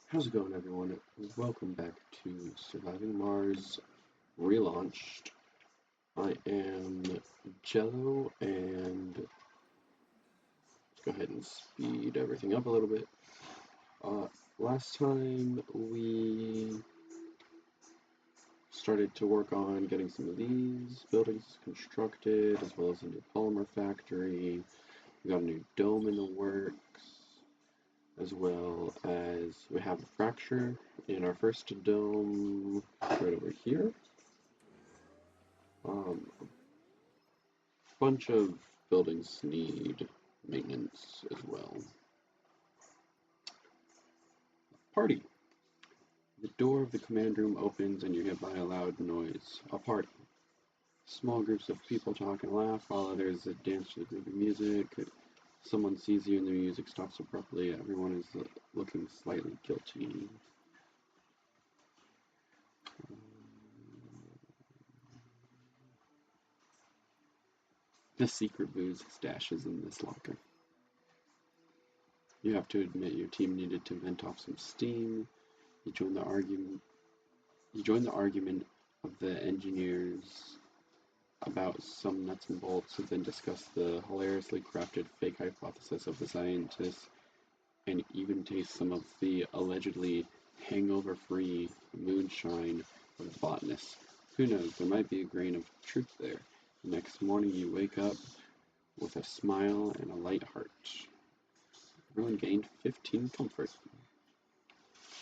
How's it going, everyone? Welcome back to Surviving Mars Relaunched. I am Jello, and let's go ahead and speed everything up a little bit. Uh, Last time we started to work on getting some of these buildings constructed, as well as a new polymer factory. We got a new dome in the works, as well as we have a fracture in our first dome right over here. A bunch of buildings need maintenance as well. Party. The door of the command room opens and you're hit by a loud noise. A party. Small groups of people talk and laugh while others dance to the groovy music. Someone sees you and the music stops abruptly. Everyone is looking slightly guilty. The secret booze stash is in this locker. You have to admit your team needed to vent off some steam. You join the argument of the engineers about some nuts and bolts, and then discuss the hilariously crafted fake hypothesis of the scientists, and even taste some of the allegedly hangover-free moonshine of the botanists. Who knows, there might be a grain of truth there. The next morning you wake up with a smile and a light heart. Everyone gained 15 comfort.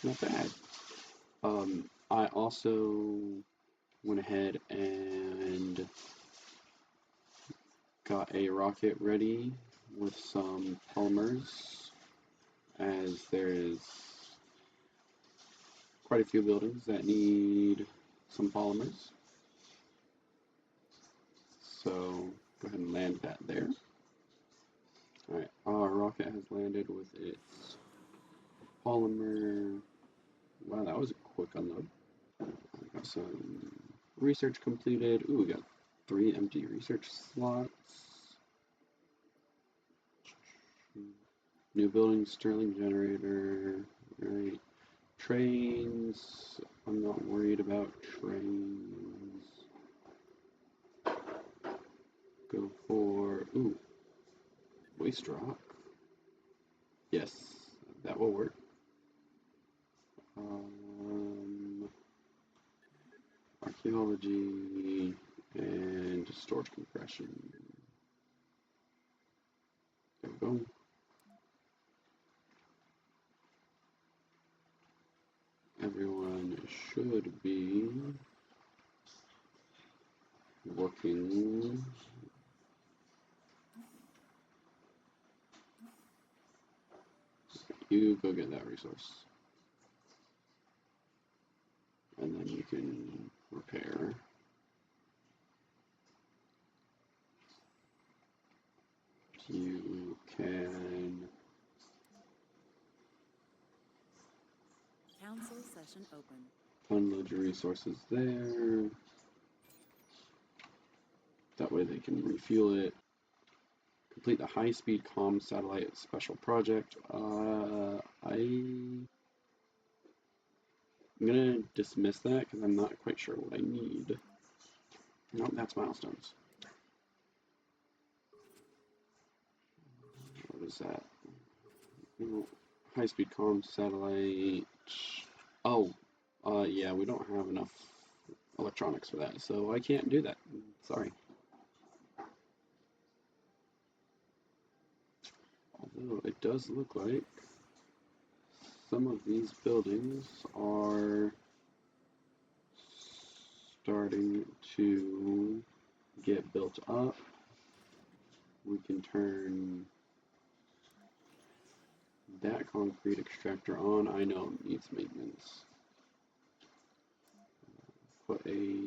Not bad. I also went ahead and got a rocket ready with some polymers, as there is quite a few buildings that need some polymers. So go ahead and land that there. Alright, our rocket has landed with its polymer. Wow, that was a quick unload. Got some research completed. Ooh, we got 3 empty research slots. New building, Stirling generator. Right. Trains. I'm not worried about trains. Go for, ooh, waste rock. Yes, that will work. Archaeology and storage compression. There we go. Everyone should be working. You go get that resource. And then you can repair. You can Council session open. unload your resources there. That way they can refuel it. Complete the high-speed comm satellite special project. I'm gonna dismiss that because I'm not quite sure what I need. Nope, that's milestones. What is that? High-speed comm satellite. Oh, yeah, we don't have enough electronics for that, so I can't do that. Sorry. Although it does look like some of these buildings are starting to get built up. We can turn that concrete extractor on. I know it needs maintenance. Put a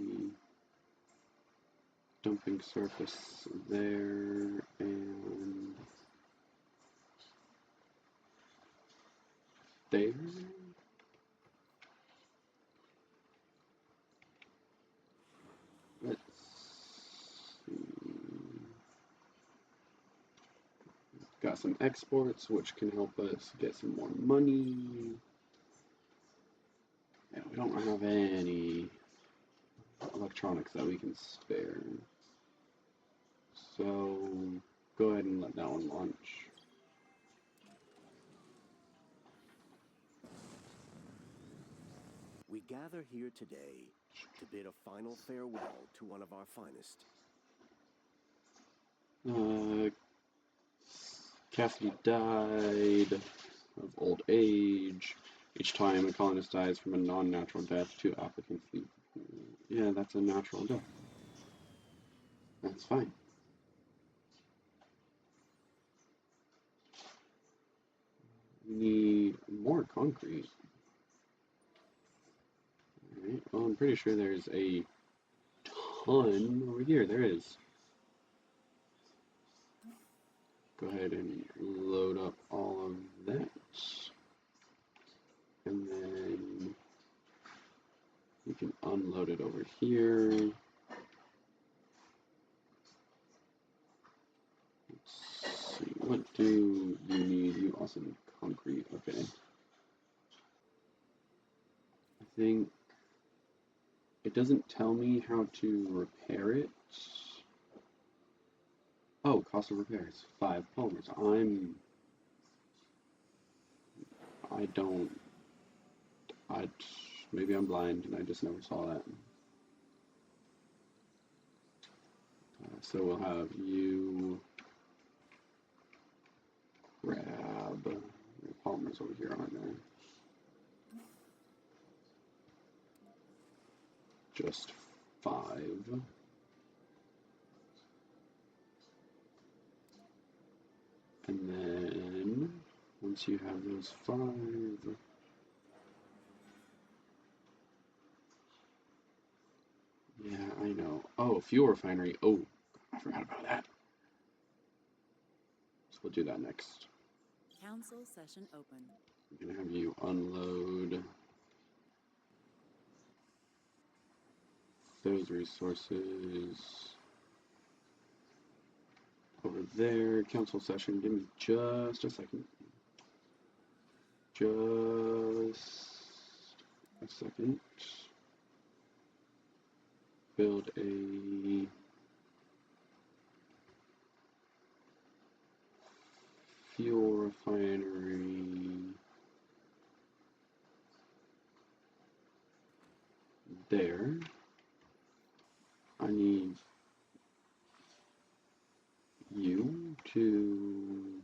dumping surface there, and there. Let's see. Got some exports, which can help us get some more money. don't have any electronics that we can spare. So go ahead and let that one launch. We gather here today to bid a final farewell to one of our finest. Cassidy died of old age. Each time a colonist dies from a non-natural death, 2 applicants leave. Yeah, that's a natural death. That's fine. We need more concrete. Alright, well, I'm pretty sure there's a ton over here. There is. Go ahead and load up all of that. And then you can unload it over here. Let's see, what do you need? You also need concrete. Okay. I think it doesn't tell me how to repair it. Oh, cost of repairs, 5 polymers. I don't, I, maybe I'm blind and I just never saw that. So we'll have you grab your polymers over here, aren't there? Just 5. And then once you have those 5, yeah, I know. Oh, fuel refinery. Oh, I forgot about that. So we'll do that next. Council session open. I'm gonna have you unload those resources over there. Council session. Give me just a second. Just a second. Build a fuel refinery there. I need you to.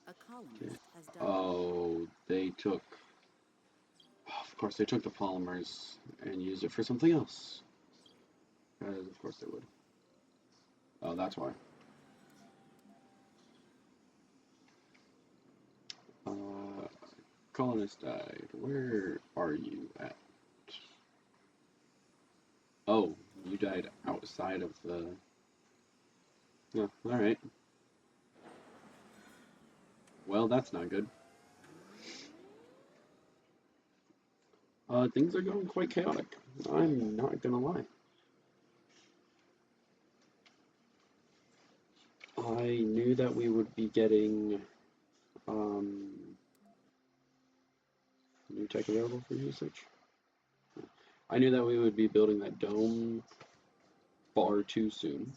A colonist has died. Oh, they took. Of course, they took the polymers and used it for something else. As of course they would. Oh, that's why. Colonist died. Where are you at? Oh, you died outside of the. Oh, alright. Well, that's not good. Things are going quite chaotic. I'm not gonna lie. I knew that we would be getting new tech available for usage. I knew that we would be building that dome far too soon.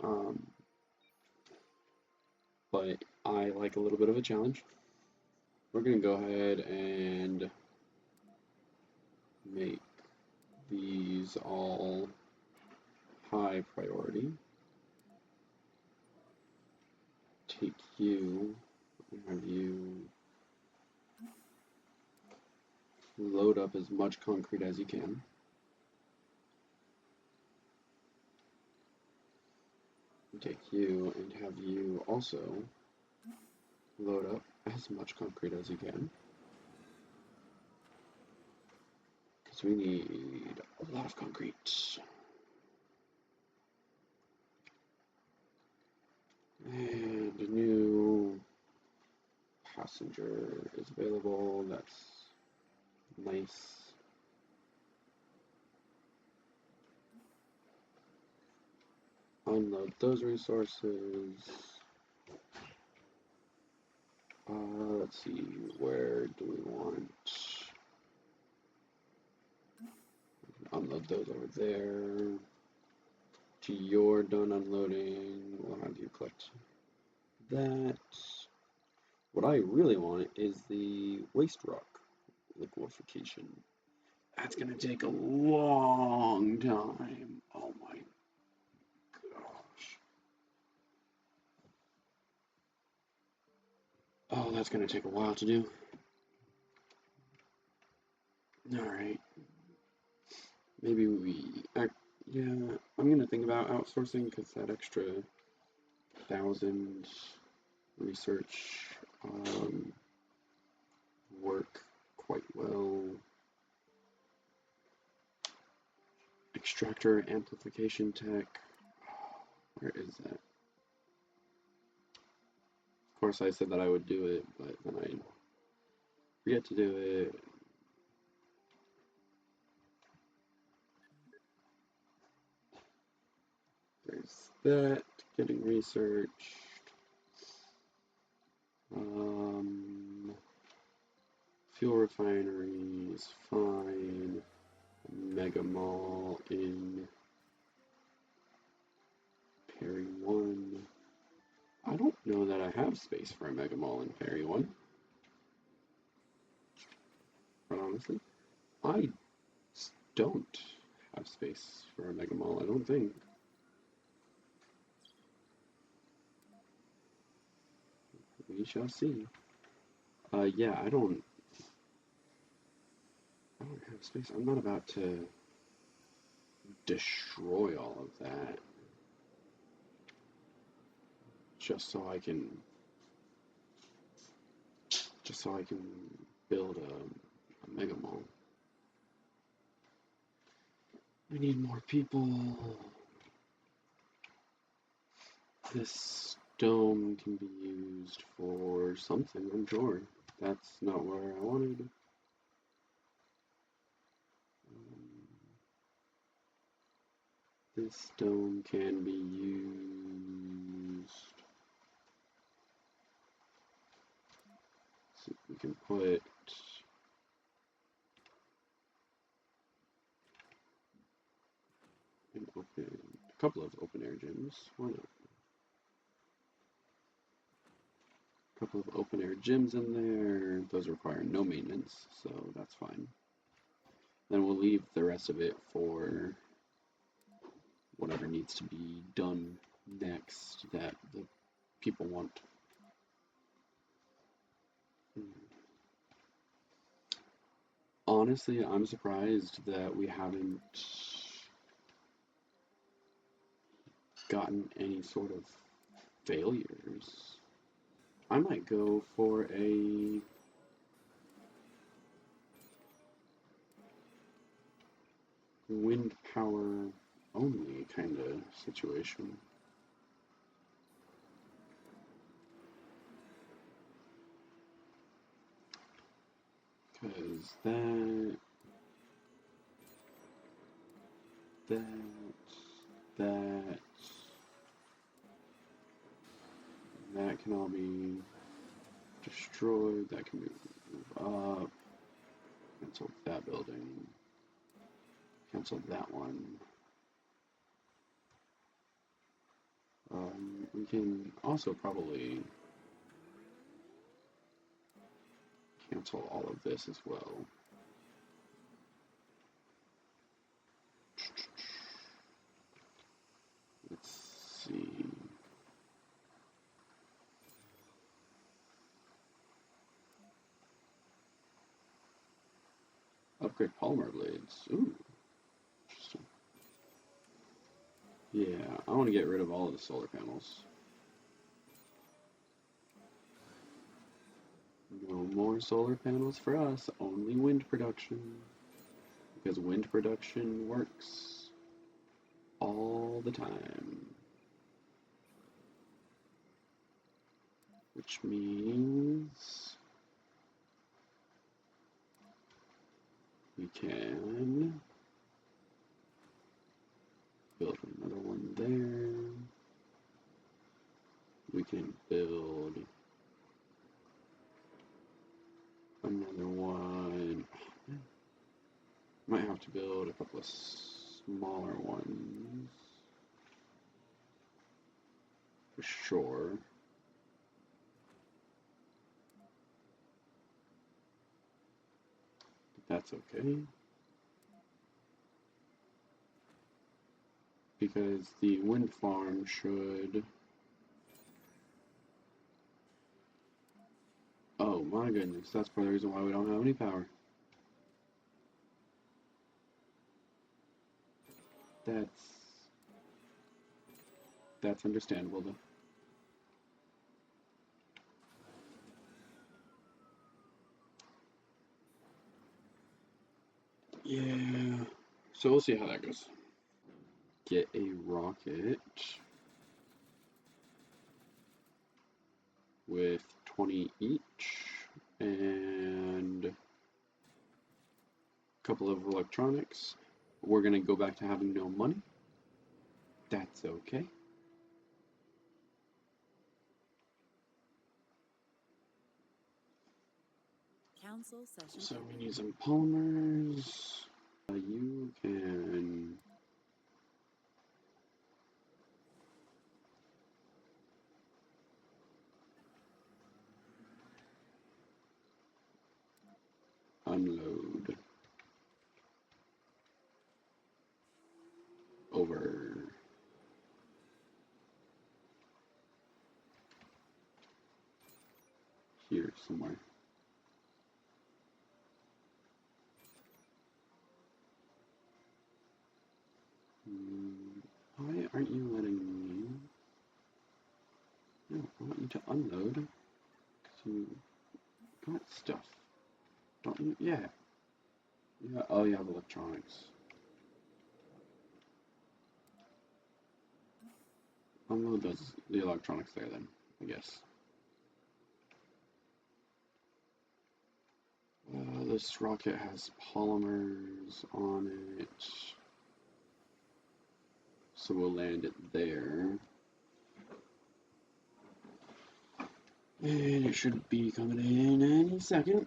Um, but I like a little bit of a challenge. We're gonna go ahead and make these all high priority. Take you and have you load up as much concrete as you can. Take you and have you also load up as much concrete as you can. Because we need a lot of concrete. And a new passenger is available. That's nice. Unload those resources. Let's see, where do we want? those over there. To your done unloading, we'll have you collect that. What I really want is the waste rock liquefaction. That's gonna take a long time. Oh my gosh. Oh, that's gonna take a while to do. Alright. Maybe yeah, I'm gonna think about outsourcing because that extra 1,000 research work quite well. Extractor amplification tech. Where is that? Of course, I said that I would do it, but then I forget to do it. There's that. Getting researched. Fuel refinery is fine. Mega Mall in Perry 1. I don't know that I have space for a Mega Mall in Perry 1. But honestly, I don't have space for a Mega Mall, I don't think. We shall see. Yeah, I don't have space. I'm not about to destroy all of that just so I can build a mega mall. We need more people. This dome can be used for something, I'm sure. That's not where I wanted. This dome can be used. So we can put a couple of open air gyms. Why not? A couple of open air gyms in there. Those require no maintenance, so that's fine. Then we'll leave the rest of it for whatever needs to be done next that the people want. Honestly, I'm surprised that we haven't gotten any sort of failures. I might go for a wind power only kind of situation. Because that can all be destroyed. That can move up. Cancel that building. Cancel that one. We can also probably cancel all of this as well. Let's see. Upgrade polymer blades. Ooh, interesting. Yeah, I want to get rid of all of the solar panels. No more solar panels for us, only wind production. Because wind production works all the time. Which means we can build another one there. We can build another one. Might have to build a couple of smaller ones. For sure. But that's okay. Because the wind farm should... Oh my goodness, that's part of the reason why we don't have any power. That's understandable though. Yeah, so we'll see how that goes. Get a rocket with 20 each and a couple of electronics. We're gonna go back to having no money. That's okay. Council session So open. we need some polymers. You can unload over here somewhere. Why aren't you letting me? No, I want you to unload. Cause you got stuff. Don't you? Yeah. Yeah. Oh, you have electronics. Unload the electronics there then, I guess. This rocket has polymers on it. So we'll land it there. And it should be coming in any second.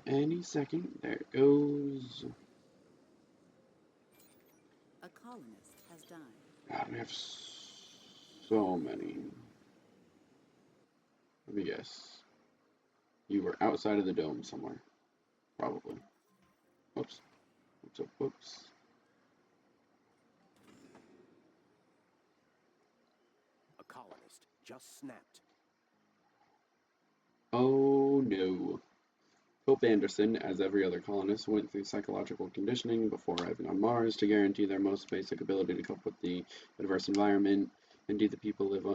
Any second. There it goes. A colonist has died. God, we have so many. Let me guess. You were outside of the dome somewhere. Probably. Whoops. What's up? Whoops. A colonist just snapped. Oh no. Hope Anderson, as every other colonist, went through psychological conditioning before arriving on Mars to guarantee their most basic ability to cope with the adverse environment. Indeed, the people live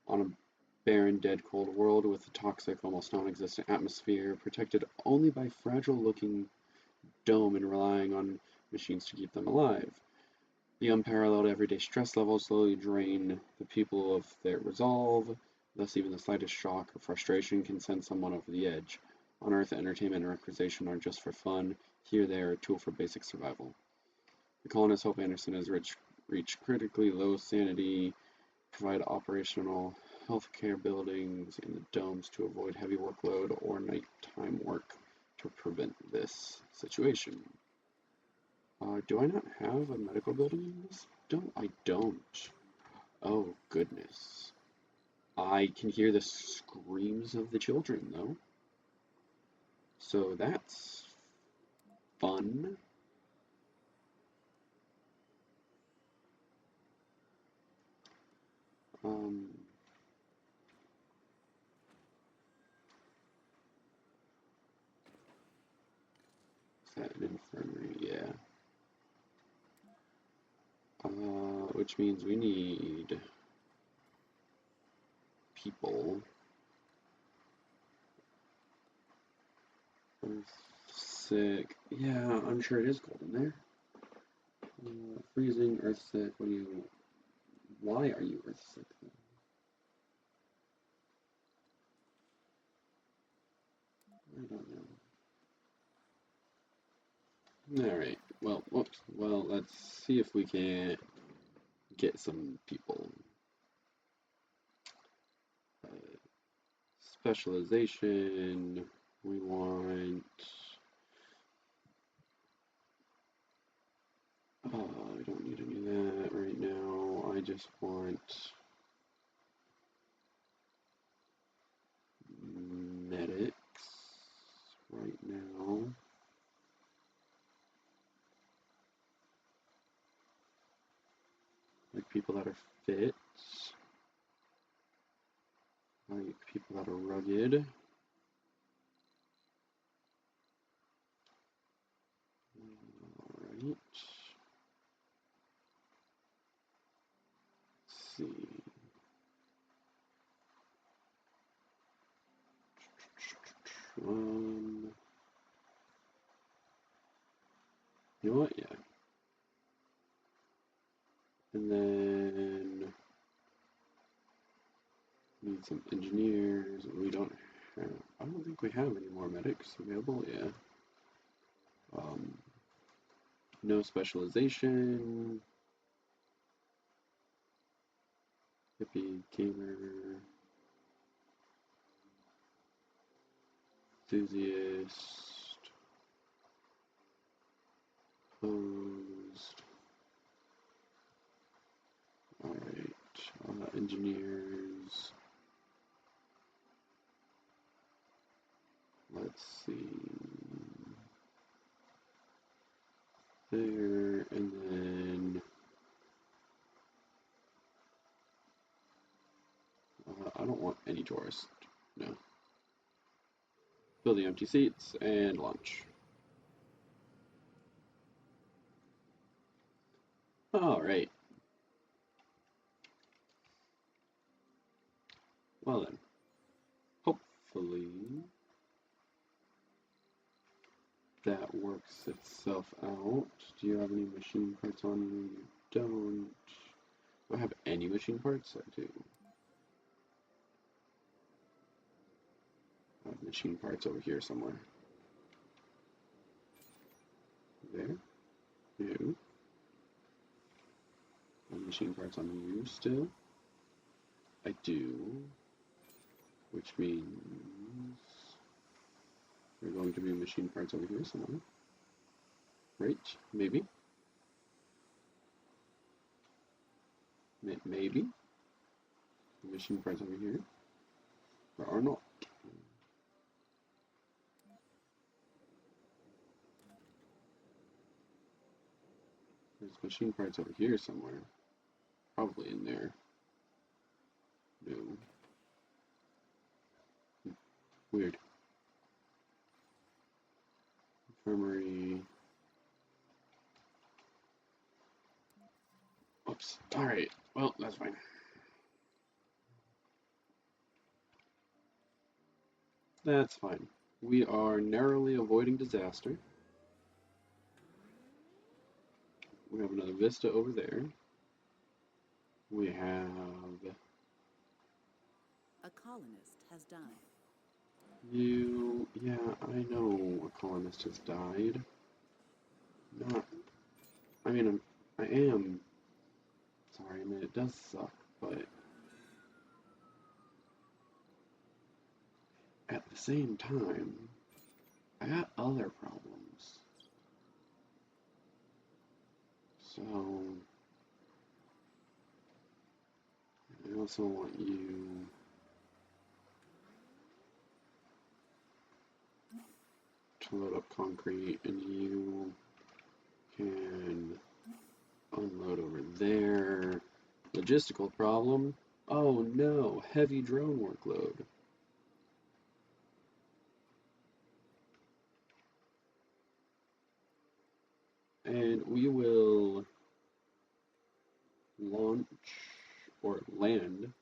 on a barren, dead, cold world with a toxic, almost non-existent atmosphere, protected only by fragile-looking dome and relying on machines to keep them alive. The unparalleled everyday stress levels slowly drain the people of their resolve, thus even the slightest shock or frustration can send someone over the edge. On Earth, entertainment and recreation are just for fun. Here they are a tool for basic survival. The colonist Hope Anderson has reached critically low sanity, provide operational healthcare buildings in the domes to avoid heavy workload or nighttime work to prevent this situation. Do I not have a medical building in this? I don't. Oh, goodness. I can hear the screams of the children, though. So that's fun. Is that an infirmary? Yeah. Which means we need people. Sick. Yeah, I'm sure it is cold in there. Freezing, earth sick. Why are you earth sick? I don't know. Alright, well, whoops. Well, let's see if we can get some people. Specialization. We want I don't need any of that right now. I just want medics right now. Like people that are fit. Like people that are rugged. Alright. Let's see. You know what? Yeah. And then need some engineers. We don't have, I don't think we have any more medics available. Yeah. No specialization. Hippie, gamer, enthusiast, posed. Alright, engineers. Let's see. There, and then I don't want any tourists. No. Fill the empty seats and launch. Alright. Well then. Hopefully that works itself out. Do you have any machine parts on you? You don't. Do I have any machine parts? I do. I have machine parts over here somewhere. There. You. I have machine parts on you still. I do. Which means there are going to be machine parts over here somewhere. Right? Maybe. Maybe. Machine parts over here. There are not. There's machine parts over here somewhere. Probably in there. No. Weird. Infirmary. Oops. Alright. Well, that's fine. That's fine. We are narrowly avoiding disaster. We have another vista over there. We have... A colonist has died. You... Yeah, I know a colonist has died. Not... I mean, I am... Sorry, I mean, it does suck, but... At the same time, I got other problems. So... I also want you... to load up concrete, and you can unload over there. Logistical problem. Oh no, heavy drone workload. And we will launch or land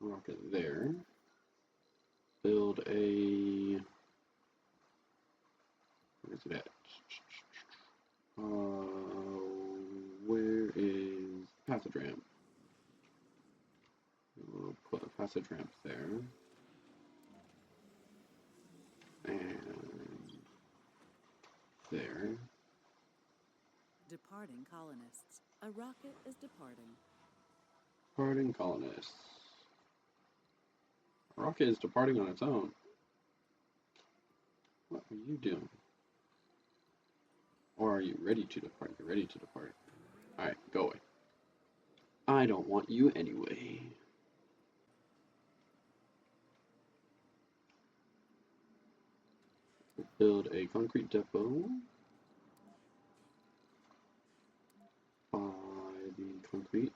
a rocket there. Build a... Where's it at? Where is passage ramp? We'll put a passage ramp there. And there. Departing colonists. A rocket is departing. Departing colonists. A rocket is departing on its own. What are you doing? Or are you ready to depart? You're ready to depart. Alright, go away. I don't want you anyway. Build a concrete depot by the concrete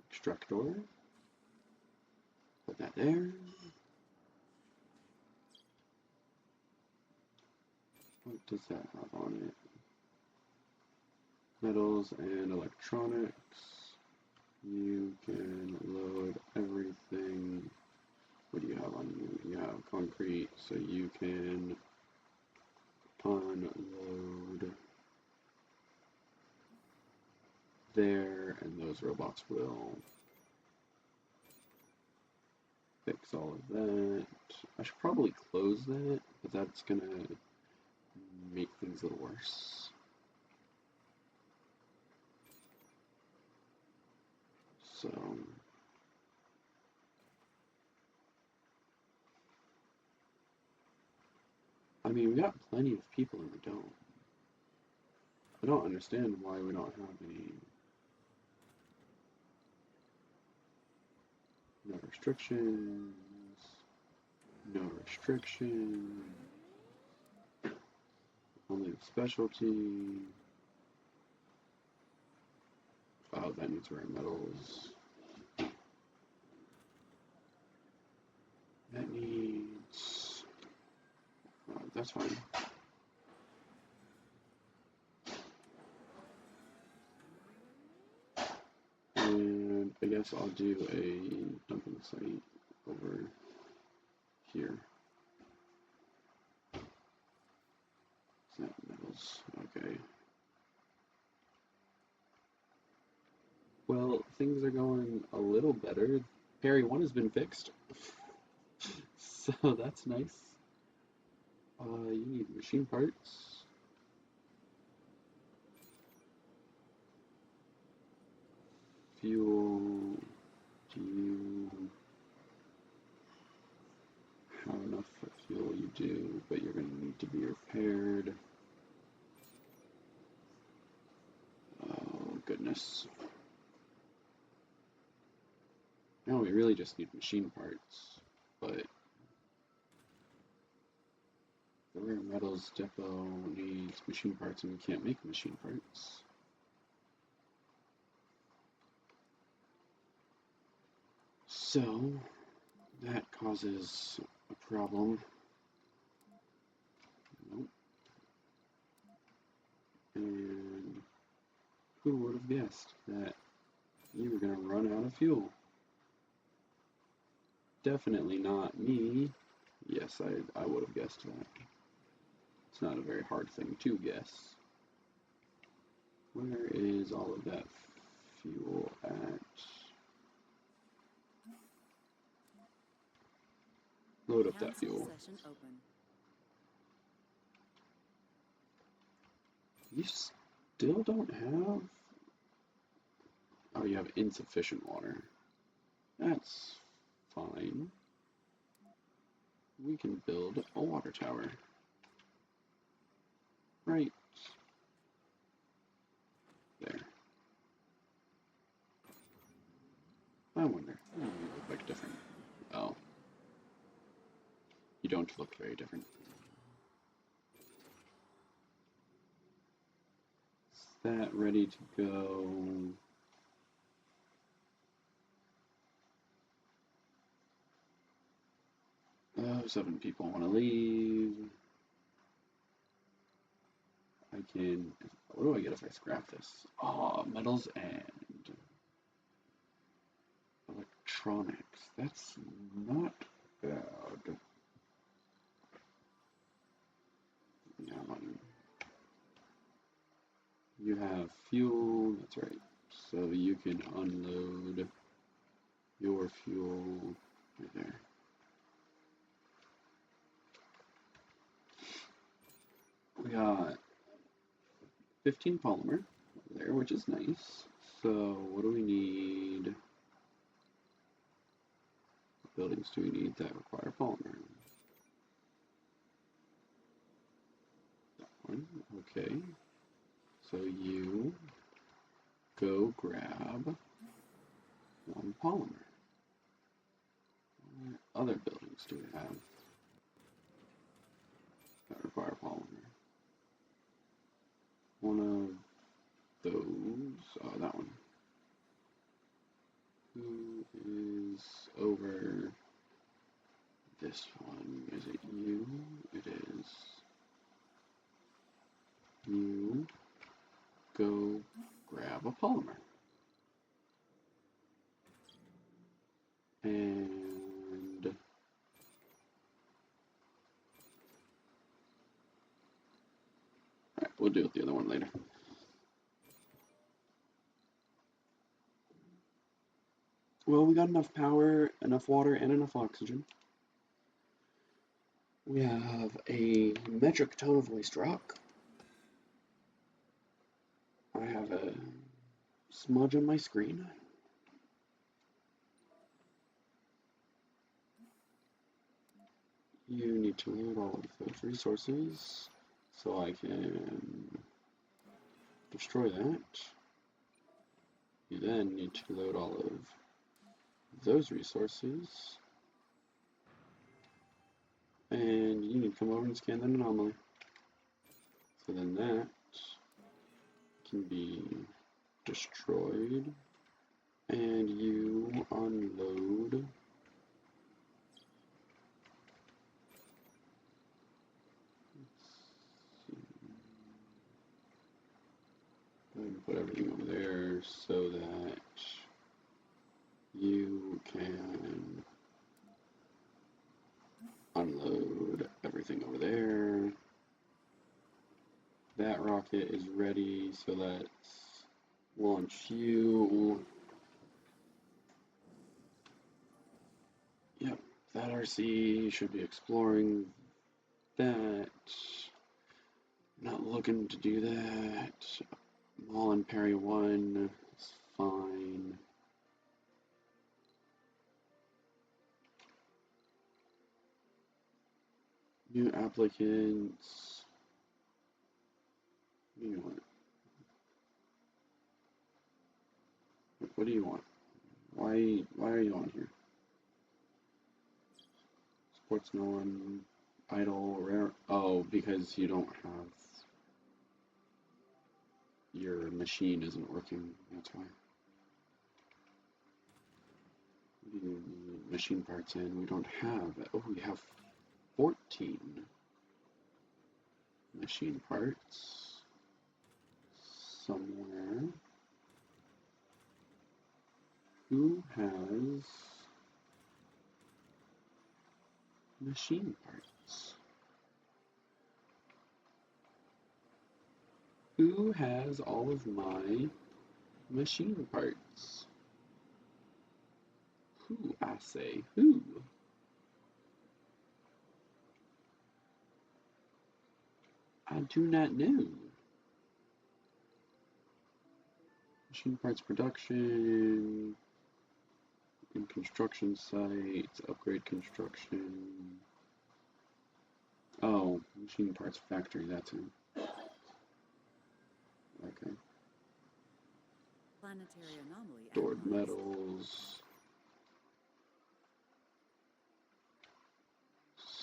extractor. Put that there. What does that have on it? Metals and electronics. You can load everything. What do you have on you? You have concrete, so you can unload there, and those robots will fix all of that. I should probably close that, but that's gonna make things a little worse. So I mean, we got plenty of people in the dome. I don't understand why we don't have any no restrictions. No restriction. Only the specialty. Oh, that needs rare metals. That needs... Oh, that's fine. And I guess I'll do a dumping site over here. Is that metals? Okay. Well, things are going a little better. Perry 1 has been fixed. So that's nice. You need machine parts. Fuel. Do you have enough for fuel? You do, but you're going to need to be repaired. Oh, goodness. No, we really just need machine parts, but the rare metals depot needs machine parts and we can't make machine parts. So, that causes a problem. Nope. And who would have guessed that you were going to run out of fuel? Definitely not me. Yes, I would have guessed that. It's not a very hard thing to guess. Where is all of that fuel at? Load up that fuel. Session open. You still don't have... Oh, you have insufficient water. That's fine. We can build a water tower. Right there. I wonder, you look like different. Oh. You don't look very different. Is that ready to go? Oh, 7 people want to leave. I can... What do I get if I scrap this? Oh, metals and electronics. That's not bad. You have fuel, that's right. So you can unload your fuel right there. We got 15 polymer there, which is nice. So what do we need? What buildings do we need that require polymer? That one. Okay. So you go grab one polymer. What other buildings do we have that require polymer? One of those. Oh, that one. Who is over this one? Is it you? It is. You go grab a polymer. And alright, we'll deal with the other one later. Well, we got enough power, enough water, and enough oxygen. We have a metric ton of waste rock. I have a smudge on my screen. You need to load all of those resources so I can destroy that. You then need to load all of those resources. And you need to come over and scan that anomaly. So then that can be destroyed. And you unload and put everything over there so that you can unload everything over there. That rocket is ready, so let's launch you. Yep, that RC should be exploring that. Not looking to do that. Mall and Perry 1 is fine. New applicants. What do you want? What do you want? Why are you on here? Sports no one. Idle, rare. Oh, because you don't have. Your machine isn't working. That's why. Machine parts in. We don't have. Oh, we have 14 machine parts somewhere. Who has machine parts? Who has all of my machine parts? Who, I say, who? I do not know. Machine parts production, in construction sites, upgrade construction. Oh, machine parts factory, that's it. Okay. Planetary anomaly Stored analyzed. metals.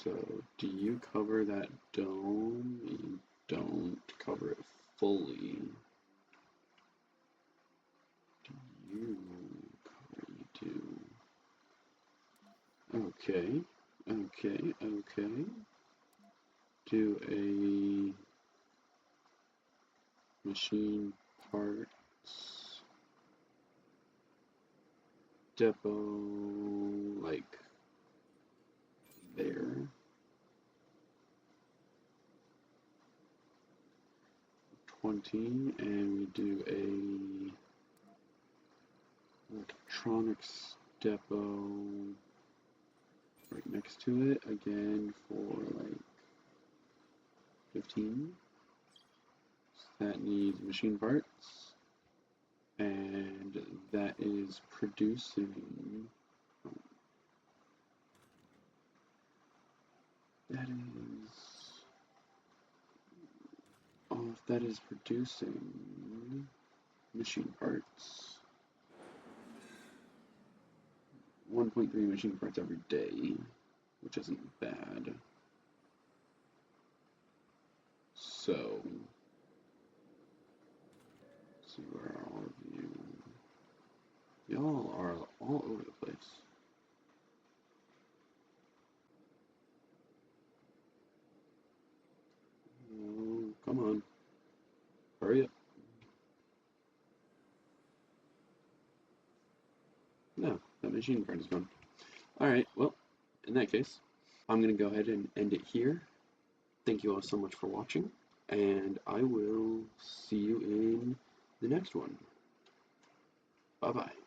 So, do you cover that dome? You don't cover it fully. Do you cover? You do. Okay. Okay. Okay. Do a machine parts depot like there. And we do a electronics depot right next to it again for like 15. So that needs machine parts, and that is producing. That is that is producing machine parts. 1.3 machine parts every day, which isn't bad. So, let's see, where are all of you? Y'all are all over the place. Oh, come on. Hurry up. No, that machine part is gone. Alright, well, in that case, I'm going to go ahead and end it here. Thank you all so much for watching, and I will see you in the next one. Bye-bye.